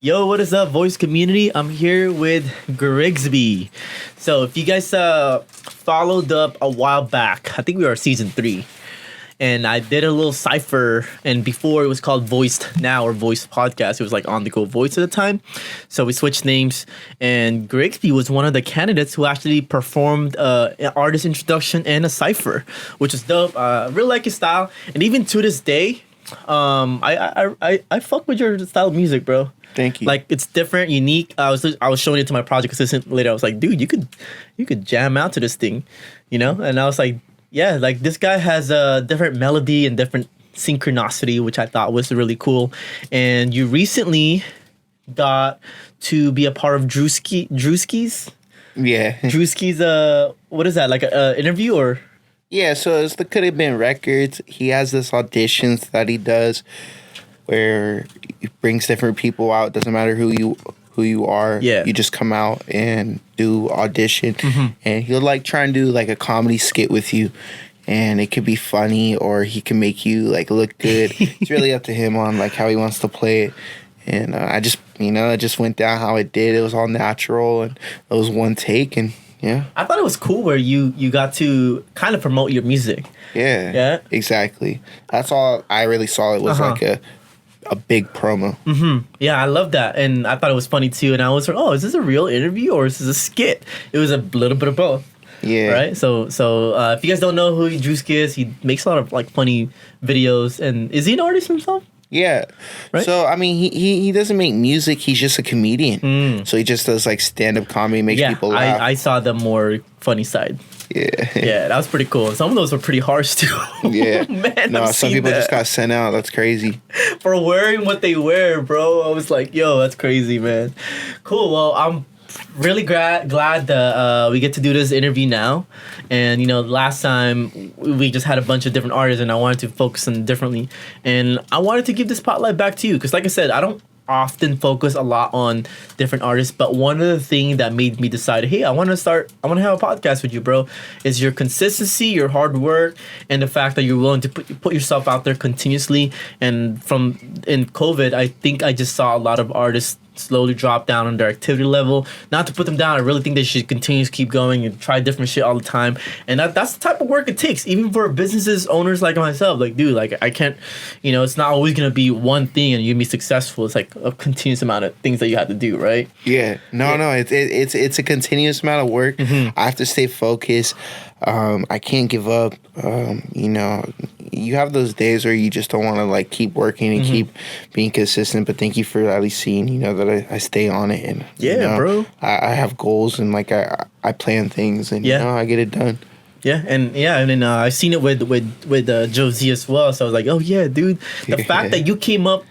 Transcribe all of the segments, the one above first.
Yo, what is up, voice community? I'm here with GrigsB. So, if you guys followed up a while back, I think we were season 3, and I did a little cipher. And before it was called Voiced Now or Voiced Podcast, it was like On the Go Voice at the time. So we switched names, and GrigsB was one of the candidates who actually performed an artist introduction and a cipher, which is dope. I really like his style, and even to this day, I fuck with your style of music, bro. Thank you. Like, it's different, unique. I was showing it to my project assistant later. I was like, dude, you could jam out to this thing, you know? And I was like, yeah, like this guy has a different melody and different synchronicity, which I thought was really cool. And you recently got to be a part of Drewski's. Yeah. Drewski's, what is that, like a interview or? Yeah, so it's the Could Have Been Records. He has this auditions that he does where he brings different people out. Doesn't matter who you are. Yeah. You just come out and do audition. And he'll like try and do like a comedy skit with you. And it could be funny or he can make you like look good. It's really up to him on like how he wants to play it. And I just, it just went down how it did. It was all natural and it was one take and yeah. I thought it was cool where you got to kind of promote your music. Yeah. Yeah. Exactly. That's all I really saw. It was like a big promo. Yeah, I love that. And I thought it was funny too. And I was like, oh, is this a real interview or is this a skit? It was a little bit of both. Yeah. Right? So if you guys don't know who Drewski is, he makes a lot of like funny videos. And is he an artist himself? Yeah. Right? So, I mean, he doesn't make music. He's just a comedian. So he just does like stand-up comedy, makes people laugh. I saw the more funny side. Yeah. Yeah, that was pretty cool. Some of those were pretty harsh too. Yeah. Man, no, I've some seen people that. just got sent out. That's crazy. For wearing what they wear, bro. I was like, yo, that's crazy, man. Cool. Well, I'm really glad that we get to do this interview now. And, last time we just had a bunch of different artists and I wanted to focus on differently. And I wanted to give the spotlight back to you because, like I said, I don't often focus a lot on different artists, but one of the things that made me decide, hey, I want to have a podcast with you, bro, is your consistency, your hard work, and the fact that you're willing to put yourself out there continuously. And in COVID, I think I just saw a lot of artists slowly drop down on their activity level. Not to put them down, I really think they should continue to keep going and try different shit all the time. And that's the type of work it takes, even for businesses owners like myself. Like, dude, like I can't, it's not always gonna be one thing and you be successful. It's like a continuous amount of things that you have to do, right? Yeah. No, it's a continuous amount of work. I have to stay focused. I can't give up. You have those days where you just don't want to like keep working and keep being consistent. But thank you for at least seeing, that I stay on it and bro. I have goals and like I plan things and I get it done. Yeah, and then I've seen it with Josie as well. So I was like, oh yeah, dude, the fact that you came up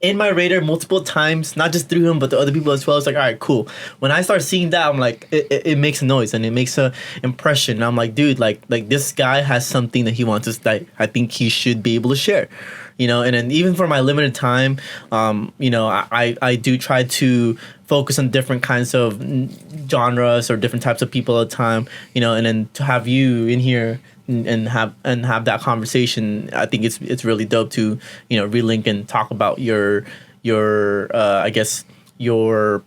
in my radar multiple times, not just through him, but the other people as well. It's like, all right, cool. When I start seeing that, I'm like, it makes a noise and it makes a impression. And I'm like, dude, like this guy has something that he wants to, like, I think he should be able to share, and then even for my limited time, I do try to focus on different kinds of genres or different types of people at a time, and then to have you in here and have that conversation, I think it's really dope to relink and talk about your I guess your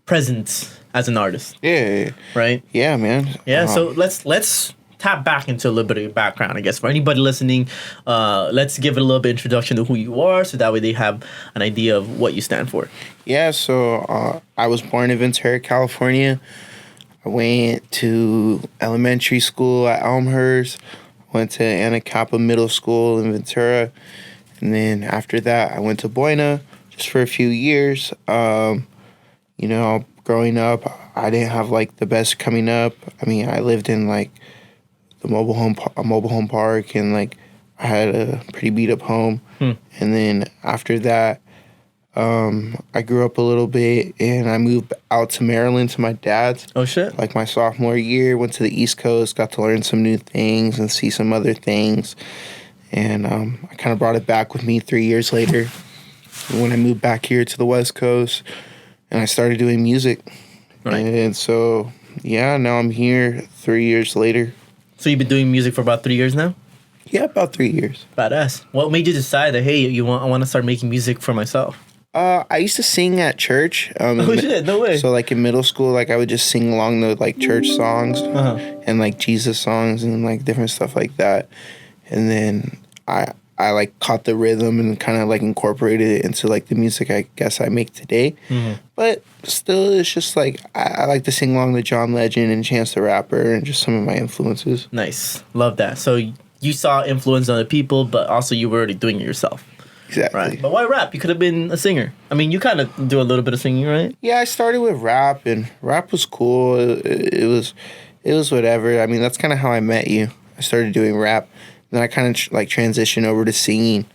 presence as an artist. Yeah. Right. Yeah, man. Yeah. So let's tap back into a little bit of your background, I guess, for anybody listening. Let's give it a little bit of introduction to who you are, so that way they have an idea of what you stand for. Yeah. So I was born in Ventura, California. I went to elementary school at Elmhurst, went to Anacapa Middle School in Ventura, and then after that I went to Buena just for a few years. Growing up, I didn't have like the best coming up. I mean, I lived in like a mobile home park, and like I had a pretty beat up home. And then after that, I grew up a little bit and I moved out to Maryland to my dad's. Oh shit! Like my sophomore year, went to the East Coast, got to learn some new things and see some other things. And I kind of brought it back with me 3 years later when I moved back here to the West Coast and I started doing music. Right. And so, now I'm here 3 years later. So you've been doing music for about 3 years now? Yeah, about 3 years. Badass. What made you decide that, hey, I want to start making music for myself? I used to sing at church. Oh shit! No way. So like in middle school, like I would just sing along the like church songs Uh-huh. and like Jesus songs and like different stuff like that. And then I like caught the rhythm and kind of like incorporated it into like the music I guess I make today. Mm-hmm. But still, it's just like I like to sing along to John Legend and Chance the Rapper and just some of my influences. Nice, love that. So you saw influence on other people, but also you were already doing it yourself. Exactly. Right. But why rap? You could have been a singer. I mean, you kind of do a little bit of singing, right? Yeah, I started with rap, and rap was cool. It was whatever. I mean, that's kind of how I met you. I started doing rap, then I kind of like transitioned over to singing.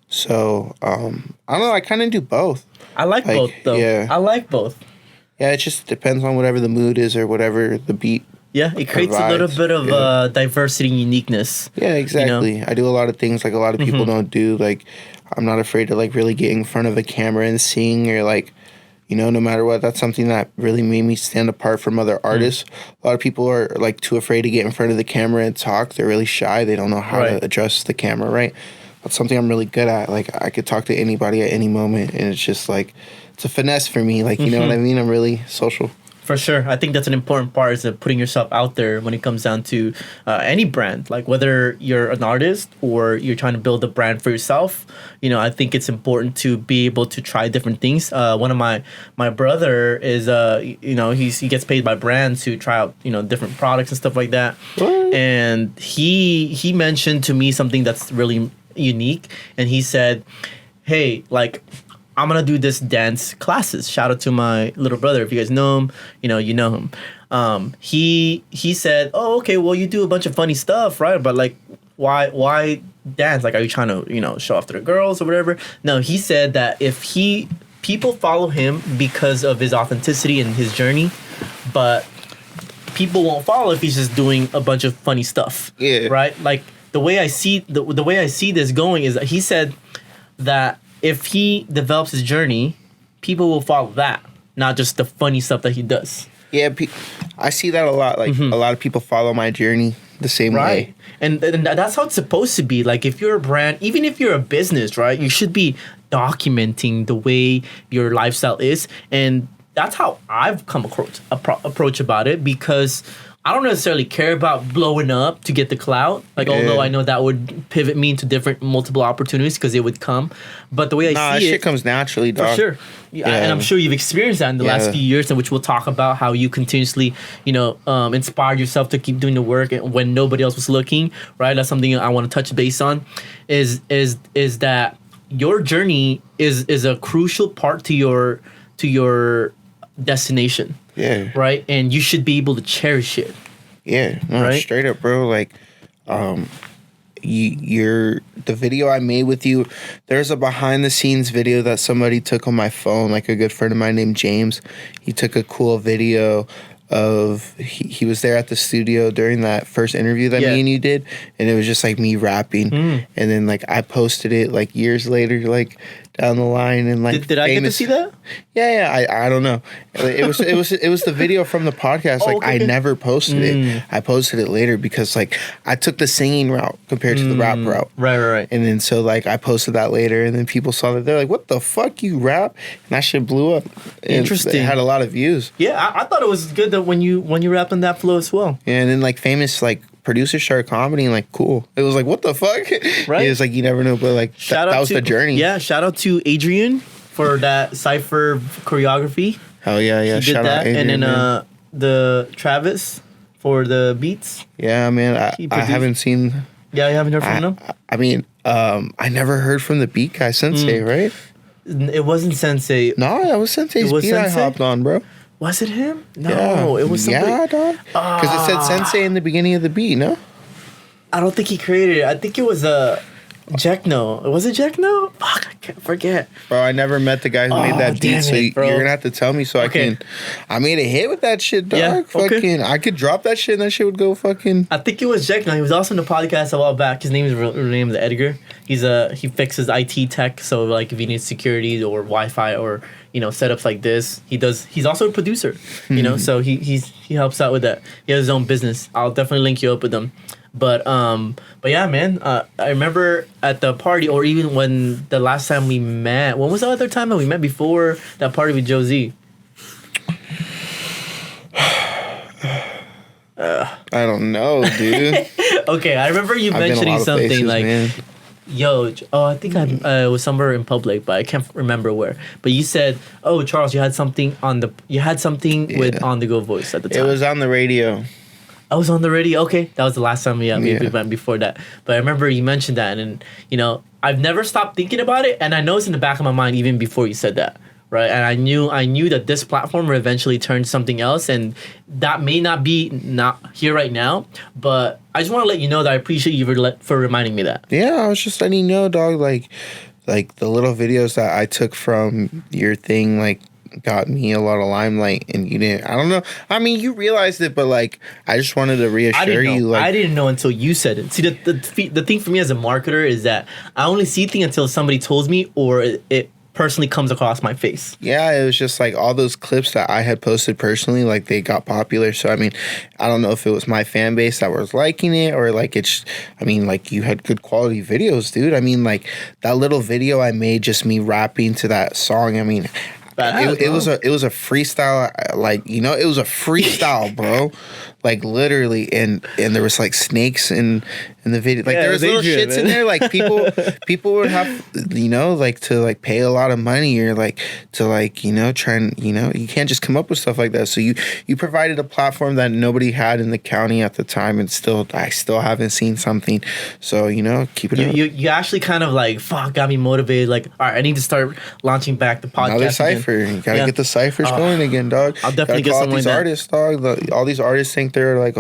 So I don't know. I kind of do both. I like both, though. Yeah. I like both. Yeah, it just depends on whatever the mood is or whatever the beat. Yeah, it creates a little bit of diversity and uniqueness. Yeah, exactly. You know? I do a lot of things like a lot of people don't do. Like, I'm not afraid to like really get in front of a camera and sing or like, you know, no matter what. That's something that really made me stand apart from other artists. A lot of people are like too afraid to get in front of the camera and talk. They're really shy. They don't know how to adjust the camera, right? That's something I'm really good at. Like, I could talk to anybody at any moment, and it's just like, it's a finesse for me. Like, you know what I mean? I'm really social. For sure. I think that's an important part, is putting yourself out there when it comes down to any brand. Like whether you're an artist or you're trying to build a brand for yourself, you know, I think it's important to be able to try different things. One of my brother is, you know, he gets paid by brands to try out, you know, different products and stuff like that. What? And he mentioned to me something that's really unique. And he said, hey, like, I'm gonna do this dance classes. Shout out to my little brother. If you guys know him, you know him. He said, oh, okay, well, you do a bunch of funny stuff, right? But like, why dance? Like, are you trying to, you know, show off to the girls or whatever? No, he said that people follow him because of his authenticity and his journey, but people won't follow if he's just doing a bunch of funny stuff. Yeah. Right? Like the way I see the way I see this going is that he said that if he develops his journey, people will follow that, not just the funny stuff that he does. Yeah, I see that a lot. Like, a lot of people follow my journey the same way. And that's how it's supposed to be. Like, if you're a brand, even if you're a business, right, you should be documenting the way your lifestyle is. And that's how I've come approach about it, because I don't necessarily care about blowing up to get the clout. Like, although I know that would pivot me into multiple opportunities because it would come. But the way I see that shit comes naturally, dog. For sure. Yeah. And I'm sure you've experienced that in the last few years, in which we'll talk about how you continuously, you know, inspired yourself to keep doing the work when nobody else was looking, right? That's something I want to touch base on, is that your journey is a crucial part to your destination. Yeah. Right? And you should be able to cherish it. Yeah. No, right? Straight up, bro. Like, the video I made with you, there's a behind the scenes video that somebody took on my phone, like a good friend of mine named James. He took a cool video of, he was there at the studio during that first interview that me and you did, and it was just like me rapping. And then like I posted it like years later, like down the line, and like did I get to see that? Yeah, I don't know. It was the video from the podcast. Like, I never posted it. I posted it later because like I took the singing route compared to the rap route. Right. And then so like I posted that later, and then people saw that, they're like, "What the fuck, you rap?" And that shit blew up. Interesting. It had a lot of views. Yeah, I thought it was good that when you rapped on that flow as well. Yeah, and then like famous like producers started commenting, like, cool. It was like, what the fuck? Right. It was like, you never know, but like that was the journey. Yeah, shout out to Adrian for that cypher choreography. Hell yeah. He did shout that. out Adrian, and then the Travis for the beats. Yeah, man. I haven't seen. Yeah, you haven't heard from him? I mean, I never heard from the beat guy, Sensei, right? It wasn't Sensei. No, that was Sensei's beat I hopped on, bro. Was it him? No, it was somebody. Yeah, dog. Because it said Sensei in the beginning of the beat, no? I don't think he created it. I think it was Jekno. Was it Jekno? Fuck, I can't forget. Bro, I never met the guy who made that beat, so you're going to have to tell me so I can... I made a hit with that shit, dog. Yeah, fucking, I could drop that shit and that shit would go fucking... I think it was Jekno. He was also in the podcast a while back. His name is Edgar. He fixes IT tech, so like if you need security or Wi-Fi or setups like this. He's also a producer, so he helps out with that. He has his own business. I'll definitely link you up with him. But yeah, man. I remember at the party, or even when the last time we met. When was the other time that we met before that party with Josie? I don't know, dude. Okay, I remember you mentioning something places, like, man. "Yo, I think I was somewhere in public, but I can't remember where." But you said, "Oh, Charles, you had something with On the Go Voice at the time." It was on the radio. I was on the radio. Okay, that was the last time we went before that. But I remember you mentioned that, and I've never stopped thinking about it, and I know it's in the back of my mind even before you said that. Right, and I knew that this platform would eventually turn something else, and that may not be here right now. But I just want to let you know that I appreciate you for reminding me that. Yeah, I was just letting you know, dog. Like the little videos that I took from your thing, like, got me a lot of limelight, and you didn't. I don't know. I mean, you realized it, but like, I just wanted to reassure you. Like, I didn't know until you said it. See, the thing for me as a marketer is that I only see things until somebody tells me, or it personally comes across my face. Yeah, it was just like all those clips that I had posted personally, like, they got popular. So I mean, I don't know if it was my fan base that was liking it, or like like, you had good quality videos, dude. I mean, like, that little video I made, just me rapping to that song. I mean, it was a freestyle, like, it was a freestyle, bro. Like, literally, and there was like snakes in the video. Like, there was little shits in there. Like, people would have, like, to like pay a lot of money, or like to like, try and, you can't just come up with stuff like that. So you provided a platform that nobody had in the county at the time, and I still haven't seen something. So, keep it up. You actually kind of like, got me motivated. Like, all right, I need to start launching back the podcast. Another cipher. You gotta get the ciphers going again, dog. I'll definitely get some these artists, dog. All these artists think they're like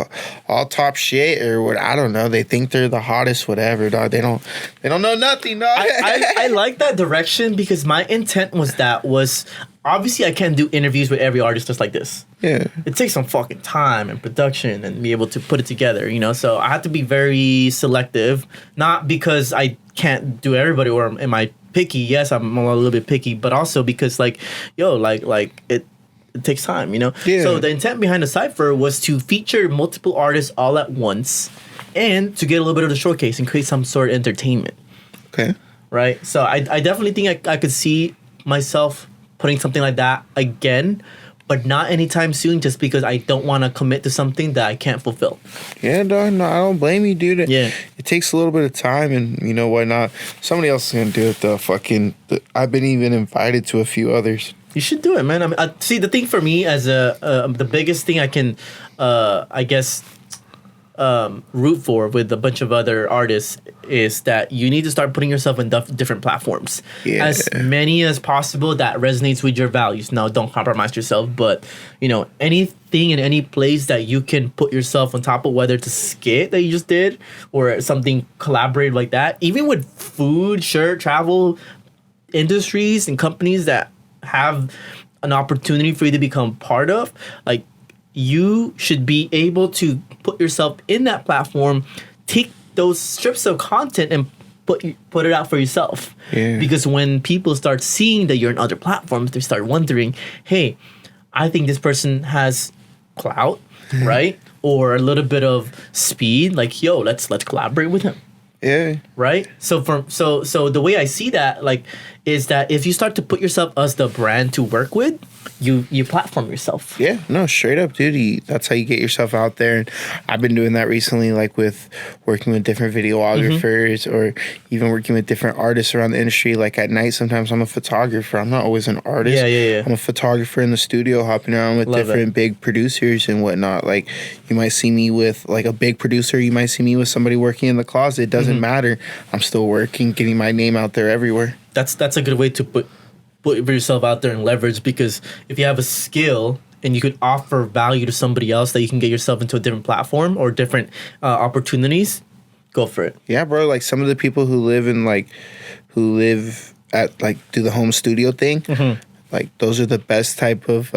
all top shit, or what? I don't know. They think they're the hottest, whatever, dog. They don't know nothing, dog. I like that direction, because my intent was obviously I can't do interviews with every artist just like this. Yeah, it takes some fucking time and production and be able to put it together, So I have to be very selective, not because I can't do everybody, or am I picky? Yes, I'm a little bit picky, but also because like it takes time, Yeah. So the intent behind the cipher was to feature multiple artists all at once, and to get a little bit of the showcase and create some sort of entertainment. Okay. Right. So I definitely think I could see myself putting something like that again, but not anytime soon, just because I don't want to commit to something that I can't fulfill. Yeah, dog. No, I don't blame you, dude. Yeah. It takes a little bit of time, and you know what? Not somebody else is gonna do it. I've been even invited to a few others. You should do it, man. I mean, see, the thing for me as the biggest thing I can, I guess, root for with a bunch of other artists is that you need to start putting yourself in different platforms. Yeah. As many as possible that resonates with your values. Now, don't compromise yourself, but, anything in any place that you can put yourself on top of, whether it's a skit that you just did or something collaborative like that, even with food, travel industries and companies that have an opportunity for you to become part of, like, you should be able to put yourself in that platform, take those strips of content and put it out for yourself. Yeah. Because when people start seeing that you're in other platforms, they start wondering, hey, I think this person has clout, right? Or a little bit of speed, like, yo, let's collaborate with him. Yeah. Right? So the way I see that, like, is that if you start to put yourself as the brand to work with, you platform yourself. Yeah, no, straight up, dude. That's how you get yourself out there. And I've been doing that recently, like with working with different videographers, or even working with different artists around the industry. Like at night, sometimes I'm a photographer. I'm not always an artist. Yeah. I'm a photographer in the studio, hopping around with different big producers and whatnot. Like, you might see me with like a big producer. You might see me with somebody working in the closet. It doesn't matter. I'm still working, getting my name out there everywhere. That's a good way to put yourself out there and leverage, because if you have a skill and you could offer value to somebody else, that you can get yourself into a different platform or different opportunities, go for it. Yeah, bro. Like some of the people who live at like do the home studio thing, like those are the best type of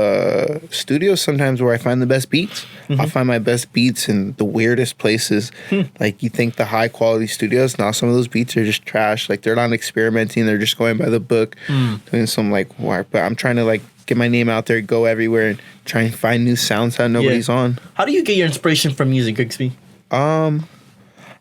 studios sometimes where I find the best beats. I find my best beats in the weirdest places. Like you think the high quality studios, now some of those beats are just trash. Like they're not experimenting, they're just going by the book, doing some like work. But I'm trying to like get my name out there, go everywhere, and try and find new sounds that nobody's on. How do you get your inspiration from music, GrigsB?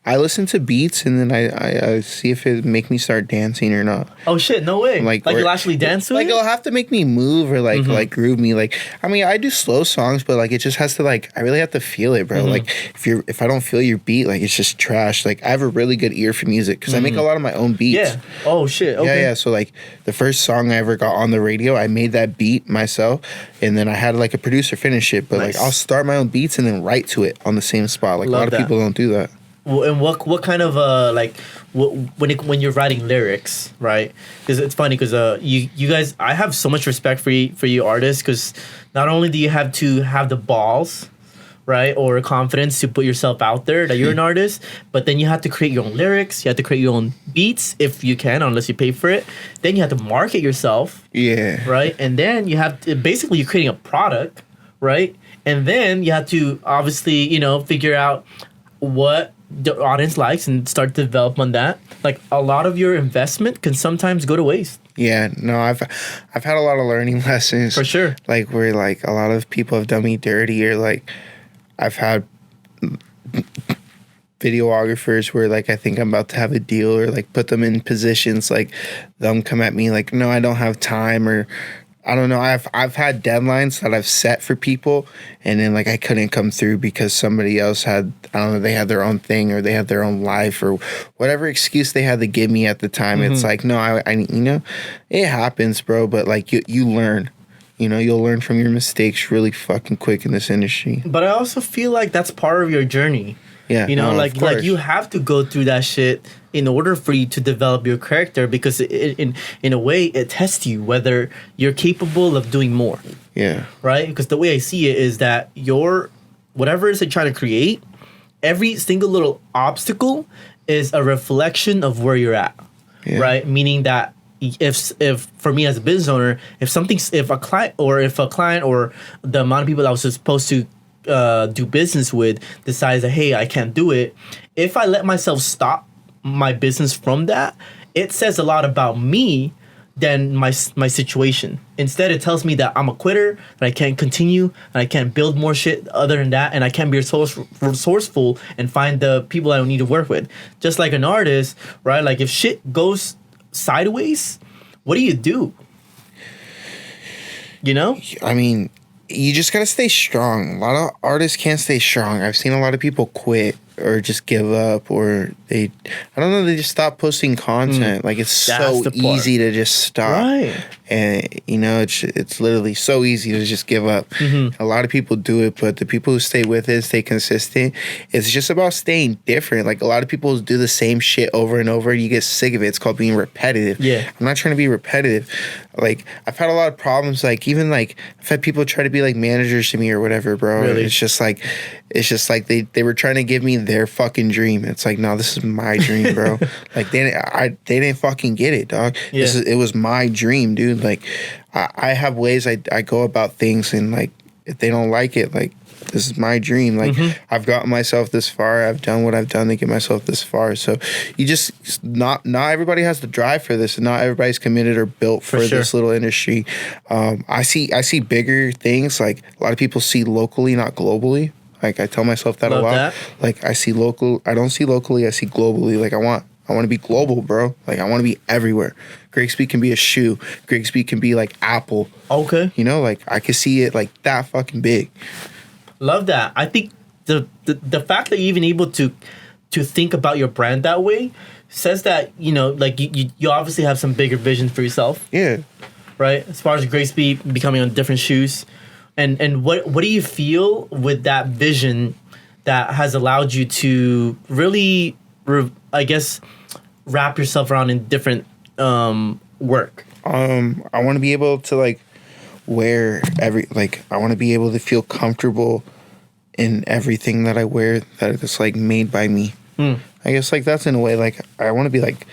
I listen to beats and then I see if it make me start dancing or not. Oh shit, no way. Like you'll actually dance to it? Like it'll have to make me move or like groove me. Like I mean I do slow songs, but like it just has to like I really have to feel it, bro. Like if I don't feel your beat, like it's just trash. Like I have a really good ear for music because I make a lot of my own beats. Yeah. Oh shit. Okay. Yeah. So like the first song I ever got on the radio, I made that beat myself, and then I had like a producer finish it. But like I'll start my own beats and then write to it on the same spot. Like a lot of people don't do that. Well, and what kind of like when you're writing lyrics, right? Because it's funny because you guys, I have so much respect for you artists because not only do you have to have the balls, right, or confidence to put yourself out there that you're an artist, but then you have to create your own lyrics, you have to create your own beats if you can, unless you pay for it. Then you have to market yourself, right, and then you have to, basically you're creating a product, right, and then you have to obviously figure out what the audience likes and start to develop on that. Like a lot of your investment can sometimes go to waste. Yeah, no, I've had a lot of learning lessons for sure. Like where like a lot of people have done me dirty, or like I've had videographers where like I think I'm about to have a deal or like put them in positions like them come at me like no I don't have time, or I don't know. I've had deadlines that I've set for people, and then like I couldn't come through because somebody else had, I don't know, they had their own thing or they had their own life or whatever excuse they had to give me at the time. It's like no, I it happens, bro. But like you learn, you'll learn from your mistakes really fucking quick in this industry. But I also feel like that's part of your journey. Yeah, like you have to go through that shit in order for you to develop your character, because in a way it tests you whether you're capable of doing more. Yeah. Right? Because the way I see it is that your whatever it is you're trying to create, every single little obstacle is a reflection of where you're at. Yeah. Right? Meaning that if for me as a business owner, if a client or the amount of people I was supposed to do business with decides that hey, I can't do it, if I let myself stop my business from that, it says a lot about me than my situation. Instead, it tells me that I'm a quitter, that I can't continue, and I can't build more shit other than that, and I can't be resourceful and find the people I don't need to work with. Just like an artist, right? Like if shit goes sideways, what do? I mean, you just gotta stay strong. A lot of artists can't stay strong. I've seen a lot of people quit or just give up, or they just stop posting content. Like it's so easy to just stop. Right. And it's literally so easy to just give up. A lot of people do it, but the people who stay with it, stay consistent, it's just about staying different. Like a lot of people do the same shit over and over, and you get sick of it. It's called being repetitive. Yeah. I'm not trying to be repetitive. Like I've had a lot of problems, like even like I've had people try to be like managers to me or whatever, bro. Really? It's just like they were trying to give me their fucking dream. It's like, no, this is my dream, bro. Like they didn't fucking get it, dog. Yeah. It was my dream, dude. Like I have ways I go about things, and like if they don't like it, like this is my dream. Like I've gotten myself this far. I've done what I've done to get myself this far. So you just not everybody has the drive for this, and not everybody's committed or built for this little industry. I see bigger things. Like a lot of people see locally, not globally. Like I tell myself that a lot. That. Like I don't see locally, I see globally. Like I want to be global, bro. Like I want to be everywhere. GrigsB can be a shoe. GrigsB can be like Apple. Okay. Like I can see it like that fucking big. Love that. I think the fact that you're even able to think about your brand that way says that, like you obviously have some bigger vision for yourself. Yeah. Right? As far as GrigsB becoming on different shoes. And what do you feel with that vision that has allowed you to really, I guess, wrap yourself around in different work? I want to be able to like wear I want to be able to feel comfortable in everything that I wear that is like made by me. I guess like that's in a way like I want to be like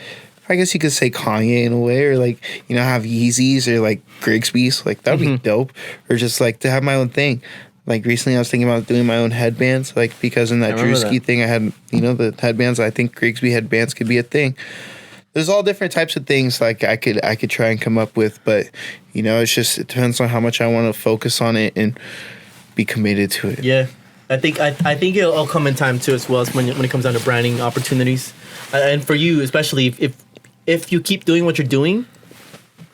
I guess you could say Kanye in a way, or like, you know, have Yeezys or like GrigsB. So like that'd be dope. Or just like to have my own thing. Like recently, I was thinking about doing my own headbands, like because in that Drewski thing, I had, you know, the headbands. I think GrigsB headbands could be a thing. There's all different types of things like I could try and come up with, but you know, it depends on how much I want to focus on it and be committed to it. Yeah, I think it'll come in time too, as well as when it comes down to branding opportunities, and for you especially if you keep doing what you're doing,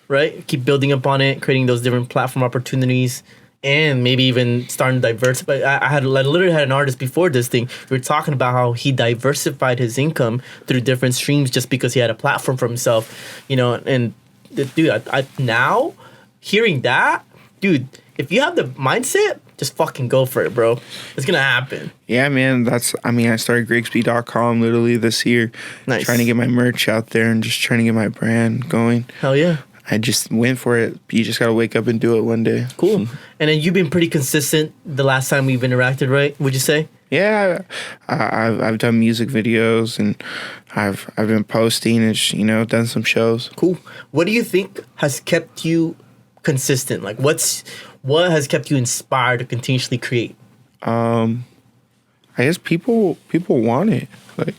right? Keep building up on it, creating those different platform opportunities. And maybe even starting to diversify. I literally had an artist before this thing. We were talking about how he diversified his income through different streams just because he had a platform for himself, you know. And dude, I now hearing that, dude, if you have the mindset, just fucking go for it, bro. It's gonna happen. Yeah, man. I started GrigsB.com literally this year. Nice. Trying to get my merch out there and just trying to get my brand going. Hell yeah. I just went for it. You just gotta wake up and do it one day. Cool. And then you've been pretty consistent the last time we've interacted, right? Would you say? Yeah, I've done music videos and I've been posting and you know, done some shows. Cool. What do you think has kept you consistent? Like what has kept you inspired to continuously create? I guess people want it. Like,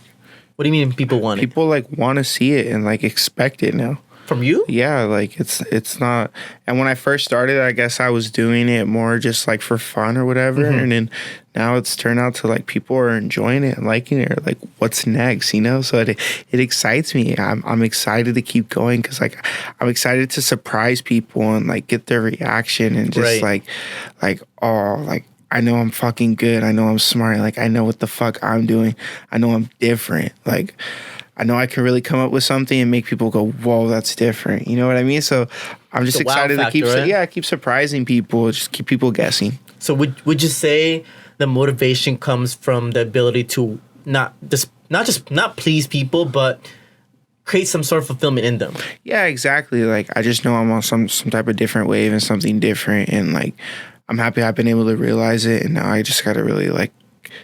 what do you mean people want it? People like want to see it and like expect it now. From you? Yeah, like it's not. And when I first started, I guess I was doing it more just like for fun or whatever. And then now it's turned out to like people are enjoying it and liking it. Or like, what's next? You know, so it excites me. I'm excited to keep going because like I'm excited to surprise people and like get their reaction and just like oh like. I know I'm fucking good. I know I'm smart. Like I know what the fuck I'm doing. I know I'm different. Like. I know I can really come up with something and make people go, whoa, that's different. You know what I mean? So I'm just excited to keep surprising people, just keep people guessing. So would you say the motivation comes from the ability to not please people, but create some sort of fulfillment in them? Yeah, exactly. Like I just know I'm on some type of different wave and something different. And like I'm happy I've been able to realize it. And now I just got to really like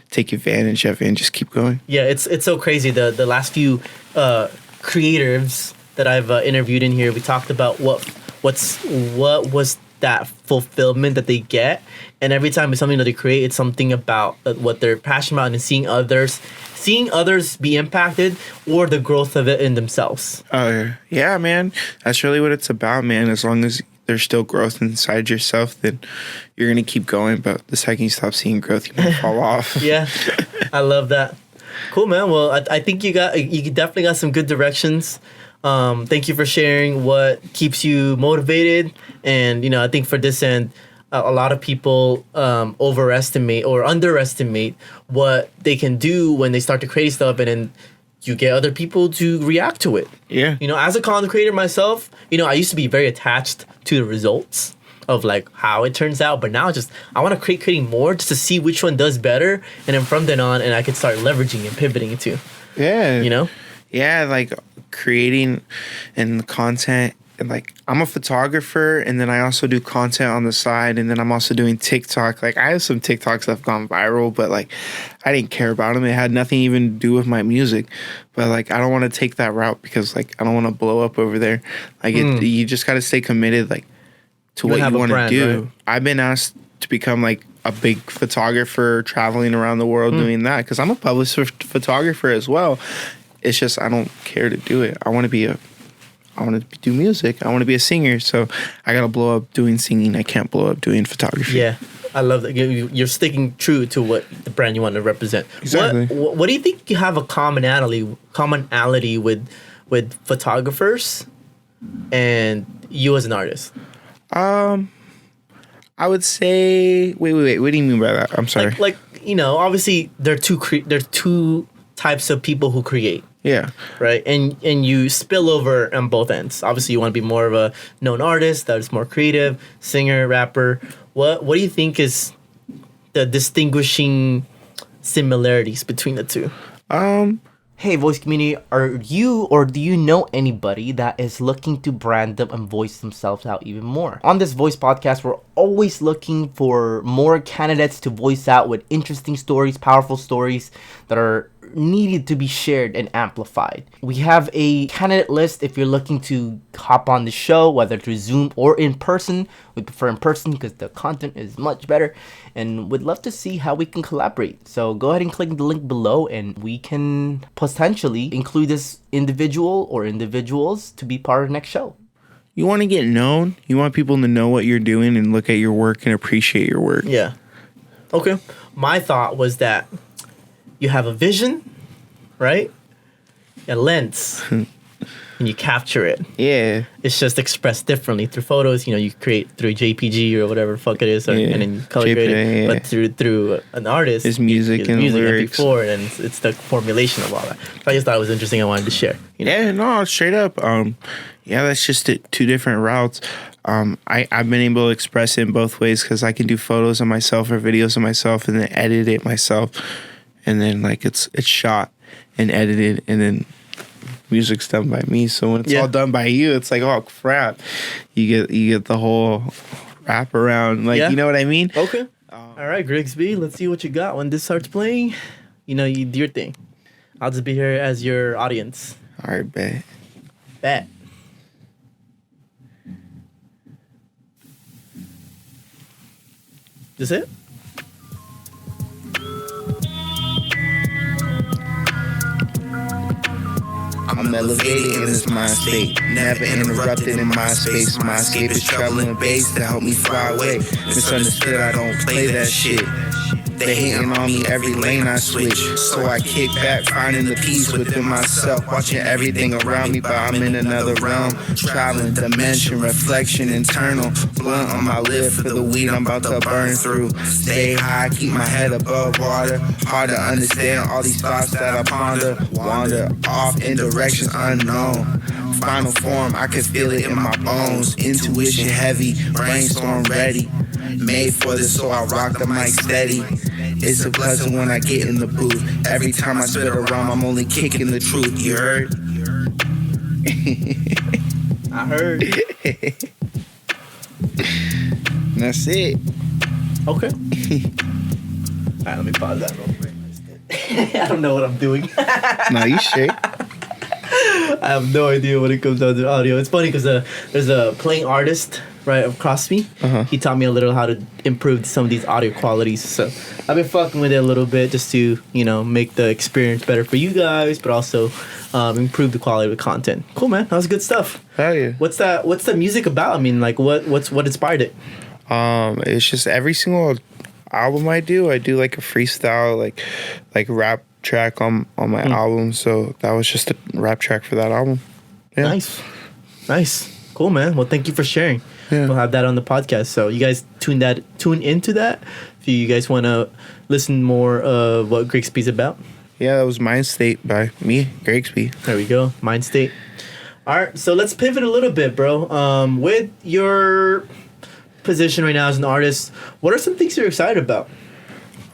take advantage of it and just keep going. Yeah, it's so crazy. The last few creatives that I've interviewed in here, we talked about what was that fulfillment that they get, and every time it's something that they create, it's something about what they're passionate about and seeing others be impacted or the growth of it in themselves. Yeah, man, that's really what it's about, man. As long as there's still growth inside yourself, then you're going to keep going. But the second you stop seeing growth, you might fall off. Yeah, I love that. Cool, man. Well, I think you definitely got some good directions. Thank you for sharing what keeps you motivated. And, you know, I think for this end, a lot of people overestimate or underestimate what they can do when they start to create stuff, and then you get other people to react to it. Yeah. You know, as a content creator myself, you know, I used to be very attached to the results of like how it turns out, but now I want to creating more just to see which one does better, and then from then on, and I can start leveraging and pivoting it too. Yeah. You know? Yeah, like creating and content. And like I'm a photographer, and then I also do content on the side, and then I'm also doing TikTok. Like I have some TikToks that have gone viral, but like I didn't care about them. It had nothing even to do with my music. But like I don't want to take that route because like I don't want to blow up over there. Like you just got to stay committed like to what you want to do. Right? I've been asked to become like a big photographer, traveling around the world doing that because I'm a published photographer as well. It's just I don't care to do it. I want to do music. I want to be a singer. So I got to blow up doing singing. I can't blow up doing photography. Yeah. I love that. You're sticking true to what the brand you want to represent. Exactly. What do you think you have a commonality with photographers and you as an artist? I would say, wait. What do you mean by that? I'm sorry. Like you know, obviously there are two types of people who create. Yeah. Right. And you spill over on both ends. Obviously, you want to be more of a known artist that is more creative, singer, rapper. What do you think is the distinguishing similarities between the two? Hey, voice community, are you or do you know anybody that is looking to brand them and voice themselves out even more? On this voice podcast, we're always looking for more candidates to voice out with interesting stories, powerful stories that are needed to be shared and amplified. We have a candidate list if you're looking to hop on the show, whether through Zoom or in person. We prefer in person because the content is much better, and would love to see how we can collaborate. So go ahead and click the link below and we can potentially include this individual or individuals to be part of the next show. You want to get known. You want people to know what you're doing and look at your work and appreciate your work. Yeah. Okay. My thought was that you have a vision, right? A lens, and you capture it. Yeah. It's just expressed differently through photos. You create through JPG or whatever the fuck it is, and then you color grade it. But through an artist, it's music and lyrics. MP4, and it's the formulation of all that. So I just thought it was interesting. I wanted to share. Yeah, no, straight up. That's just two different routes. I've been able to express it in both ways because I can do photos of myself or videos of myself and then edit it myself, and then it's shot and edited, and then music's done by me. So when it's all done by you, it's like, oh crap, you get the whole wrap around. You know what I mean? Okay. All right, GrigsB, let's see what you got when this starts playing. You do your thing. I'll just be here as your audience. All right, bet. Is it? I'm elevated in this mind state, never interrupted in my space. My escape is traveling bass to help me fly away. Misunderstood, I don't play that shit. They hating on me every lane I switch, so I kick back, finding the peace within myself, watching everything around me, but I'm in another realm, traveling dimension, reflection, internal, blunt on my lip for the weed I'm about to burn through. Stay high, keep my head above water, hard to understand all these thoughts that I ponder, wander off in directions unknown. Final form, I can feel it in my bones, intuition heavy, brainstorm ready. Made for this, so I rock the mic steady. It's a blessing when I get in the booth. Every time I spit around, I'm only kicking the truth. You heard? I heard. That's it. Okay. All right, let me pause that real quick. I don't know what I'm doing. No, you straight. I have no idea when it comes down to audio. It's funny because there's a playing artist right across me. He taught me a little how to improve some of these audio qualities. So I've been fucking with it a little bit just to make the experience better for you guys, but also improve the quality of the content. Cool, man. That was good stuff. Hell yeah. What's the music about? I mean, what inspired it? It's just every single album I do like a freestyle, like rap track on my album. So that was just a rap track for that album. Yeah. Nice. Cool, man. Well, thank you for sharing. Yeah. We'll have that on the podcast. So you guys tune into that if you guys want to listen more of what GrigsB's about. Yeah, that was Mind State by me, GrigsB. There we go. Mind State. All right, so let's pivot a little bit, bro. With your position right now as an artist, what are some things you're excited about?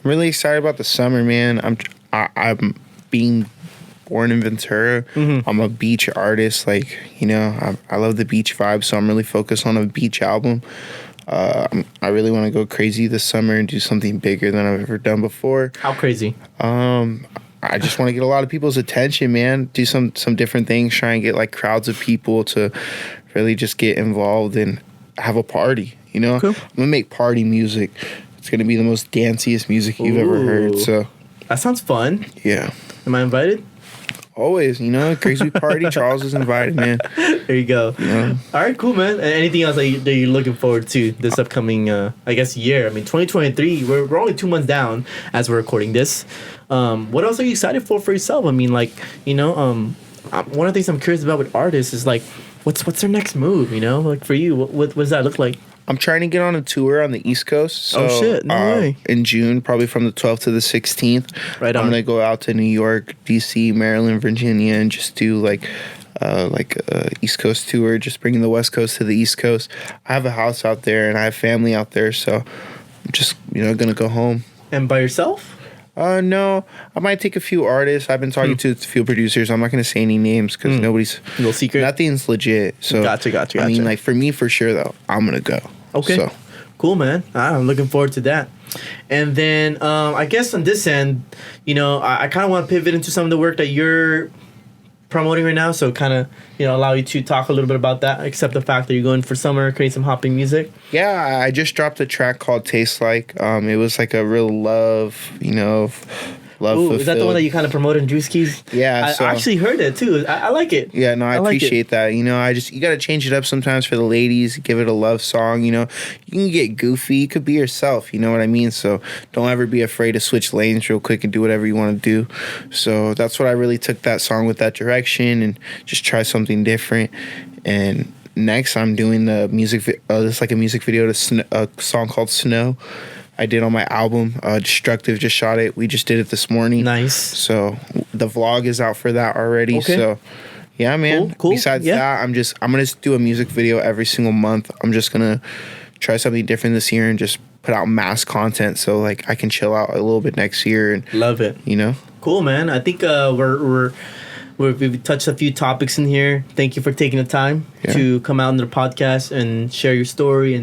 I'm really excited about the summer, man. I'm being born in Ventura. I'm a beach artist. I love the beach vibe, so I'm really focused on a beach album. I really want to go crazy this summer and do something bigger than I've ever done before. How crazy? I just want to get a lot of people's attention, man. Do some different things, try and get crowds of people to really just get involved and have a party, Cool. I'm going to make party music. It's going to be the most danciest music you've ever heard, so. That sounds fun. Yeah. Am I invited? Always, crazy party. Charles is invited, man. There you go. Yeah. All right, cool, man. Anything else that you're looking forward to this upcoming, year? I mean, 2023. We're only 2 months down as we're recording this. What else are you excited for yourself? I mean, one of the things I'm curious about with artists is what's their next move? For you, what does that look like? I'm trying to get on a tour on the East Coast. So, oh, shit. No way. In June, probably from the 12th to the 16th. Right on. I'm going to go out to New York, D.C., Maryland, Virginia, and just do a East Coast tour, just bringing the West Coast to the East Coast. I have a house out there, and I have family out there, so I'm just, going to go home. And by yourself? No, I might take a few artists. I've been talking to a few producers. I'm not going to say any names because nobody's... No secret? Nothing's legit. So Gotcha. I mean, for me, for sure, though, I'm going to go. Okay. So. Cool, man. I'm looking forward to that. And then I guess on this end, you know, I kind of want to pivot into some of the work that you're promoting right now, so kind of, you know, allow you to talk a little bit about that, except the fact that you're going for summer, create some hopping music. Yeah, I just dropped a track called Taste Like. It was like a real love, you know, love fulfilled. Is that the one that you kind of promoted in Juice Keys? Yeah, I actually heard it too. I like it. Yeah, no, I appreciate that. You know, you got to change it up sometimes for the ladies, give it a love song, you know. You can get goofy, you could be yourself, you know what I mean? So don't ever be afraid to switch lanes real quick and do whatever you want to do. So that's what I really took that song with, that direction, and just try something different. And next I'm doing the music, it's like a music video to a song called Snow. I did on my album. Destructive just shot it. We just did it this morning. Nice. So the vlog is out for that already. Okay. So yeah, man. Cool. Besides that, I'm gonna do a music video every single month. I'm just gonna try something different this year and just put out mass content so like I can chill out a little bit next year and love it. You know. Cool, man. I think we've touched a few topics in here. Thank you for taking the time to come out on the podcast and share your story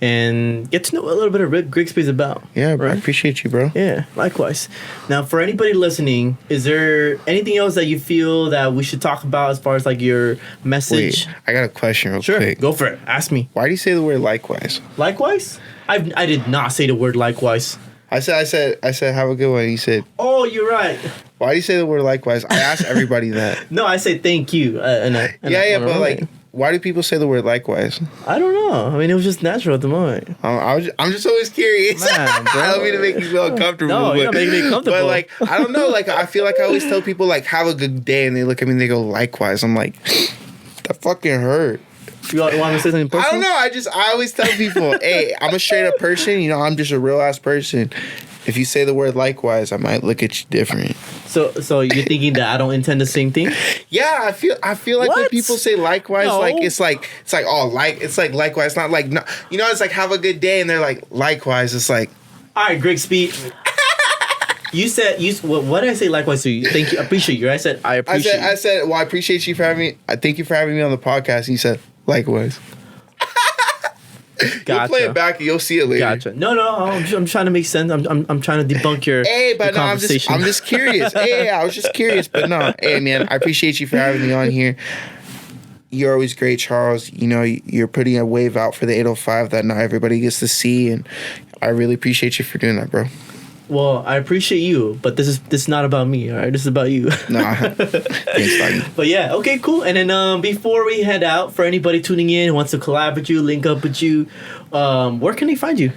and get to know a little bit of what GrigsB is about. Yeah, right? I appreciate you, bro. Yeah, likewise. Now, for anybody listening, is there anything else that you feel that we should talk about as far as like your message? Wait, I got a question real quick. Go for it. Ask me. Why do you say the word likewise? Likewise? I did not say the word likewise. I said, have a good one. You said, oh, you're right. Why do you say the word likewise? I ask everybody that. No, I say thank you. But like, why do people say the word likewise? I don't know. I mean, it was just natural at the moment. I'm just always curious. Man, bro. I don't mean to make you feel uncomfortable. No, you're not making me comfortable. But like, I don't know. Like, I feel like I always tell people like, have a good day, and they look at me and they go likewise. I'm like, that fucking hurt. You want me to say something personal? I don't know. I always tell people, hey, I'm a straight up person. You know, I'm just a real ass person. If you say the word likewise, I might look at you different. So you're thinking that I don't intend the same thing? Yeah, I feel like when people say likewise, like it's like likewise, not like no, you know, it's like have a good day, and they're like likewise. It's like, all right, GrigsB. What did I say likewise to you? Thank you, I appreciate you. I said I appreciate. I said, well, I appreciate you for having me. I thank you for having me on the podcast. And you said likewise. Gotcha. You'll play it back and you'll see it later. Gotcha. No, I'm trying to make sense. I'm trying to debunk your conversation. I'm just curious. Hey, I was just curious, but no. Hey, man, I appreciate you for having me on here. You're always great, Charles. You know, you're putting a wave out for the 805 that not everybody gets to see, and I really appreciate you for doing that, bro. Well, I appreciate you, but this is not about me, all right? This is about you. Nah, thanks, buddy. But yeah, okay, cool. And then before we head out, for anybody tuning in who wants to collab with you, link up with you, where can they find you?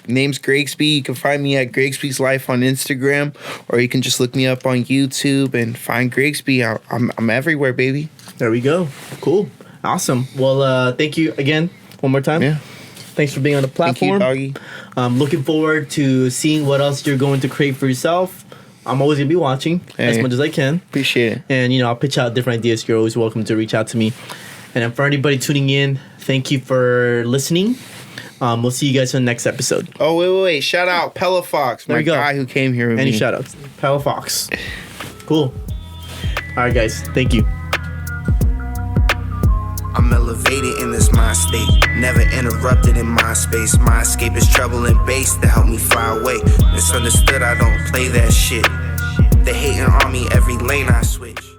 Name's GrigsB. You can find me at GrigsB's Life on Instagram, or you can just look me up on YouTube and find GrigsB. I'm everywhere, baby. There we go. Cool. Awesome. Well, thank you again one more time. Yeah. Thanks for being on the platform. Thank you, doggy. I'm looking forward to seeing what else you're going to create for yourself. I'm always going to be watching as much as I can. Appreciate it. And, you know, I'll pitch out different ideas. You're always welcome to reach out to me. And then for anybody tuning in, thank you for listening. We'll see you guys in the next episode. Oh, wait. Shout out Pella Fox, my guy who came here with me. Any shout outs? Pella Fox. Cool. All right, guys. Thank you. I'm elevated in this mind state, never interrupted in my space. My escape is treble and bass to help me fly away. Misunderstood, I don't play that shit. They hating on me every lane I switch.